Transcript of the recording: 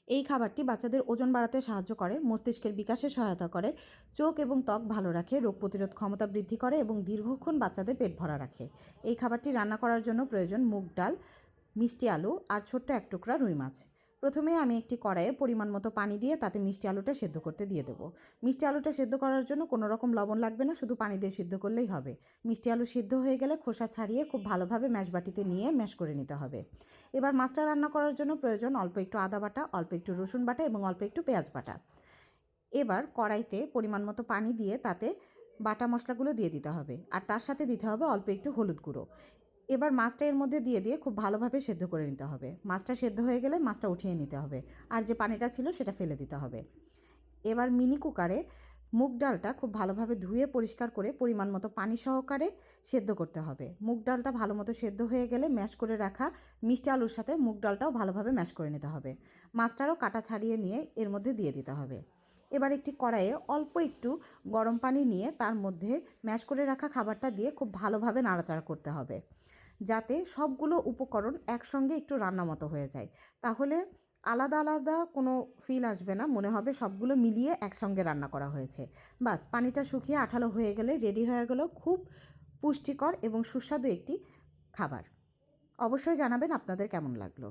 এই খাবারটি বাচ্চাদের ওজন বাড়াতে সাহায্য করে, মস্তিষ্কের বিকাশে সহায়তা করে, চোখ এবং ত্বক ভালো রাখে, রোগ প্রতিরোধ ক্ষমতা বৃদ্ধি করে এবং দীর্ঘক্ষণ বাচ্চাদের পেট ভরা রাখে। এই খাবারটি রান্না করার জন্য প্রয়োজন মুগ ডাল, মিষ্টি আলু আর ছোট্ট এক টুকরা রুই মাছ। প্রথমে আমি একটি কড়াইয়ে পরিমাণ মতো পানি দিয়ে তাতে মিষ্টি আলুটা সেদ্ধ করতে দিয়ে দেবো। মিষ্টি আলুটা সেদ্ধ করার জন্য কোনো রকম লবণ লাগবে না, শুধু পানি দিয়ে সিদ্ধ করলেই হবে। মিষ্টি আলু সিদ্ধ হয়ে গেলে খোসা ছাড়িয়ে খুব ভালোভাবে ম্যাশ বাটিতে নিয়ে ম্যাশ করে নিতে হবে। এবার মাছটা রান্না করার জন্য প্রয়োজন অল্প একটু আদা বাটা, অল্প একটু রসুন বাটা এবং অল্প একটু পেঁয়াজ বাটা। এবার কড়াইতে পরিমাণ মতো পানি দিয়ে তাতে বাটা মশলাগুলো দিয়ে দিতে হবে, আর তার সাথে দিতে হবে অল্প একটু হলুদ গুঁড়ো। এবার মাছটা এর মধ্যে দিয়ে খুব ভালোভাবে সেদ্ধ করে নিতে হবে। মাছটা সেদ্ধ হয়ে গেলে মাছটা উঠিয়ে নিতে হবে, আর যে পানিটা ছিল সেটা ফেলে দিতে হবে। এবার মিনি কুকারে মুগ ডালটা খুব ভালোভাবে ধুয়ে পরিষ্কার করে পরিমাণ মতো পানি সহকারে সেদ্ধ করতে হবে। মুগ ডালটা ভালো মতো সেদ্ধ হয়ে গেলে ম্যাশ করে রাখা মিষ্টি আলুর সাথে মুগ ডালটাও ভালোভাবে ম্যাশ করে নিতে হবে। মাছটারও কাটা ছাড়িয়ে নিয়ে এর মধ্যে দিয়ে দিতে হবে। এবার একটি কড়াইয়ে অল্প একটু গরম পানি নিয়ে তার মধ্যে ম্যাশ করে রাখা খাবারটা দিয়ে খুব ভালোভাবে নাড়াচাড়া করতে হবে, যাতে সবগুলো উপকরণ একসঙ্গে একটু রান্না মতো হয়ে যায়। তাহলে আলাদা আলাদা কোনো ফিল আসবে না, মনে হবে সবগুলো মিলিয়ে একসঙ্গে রান্না করা হয়েছে। বাস পানিটা শুকিয়ে আঠালো হয়ে গেলে রেডি হয়ে গেল খুব পুষ্টিকর এবং সুস্বাদু একটি খাবার। অবশ্যই জানাবেন আপনাদের কেমন লাগলো।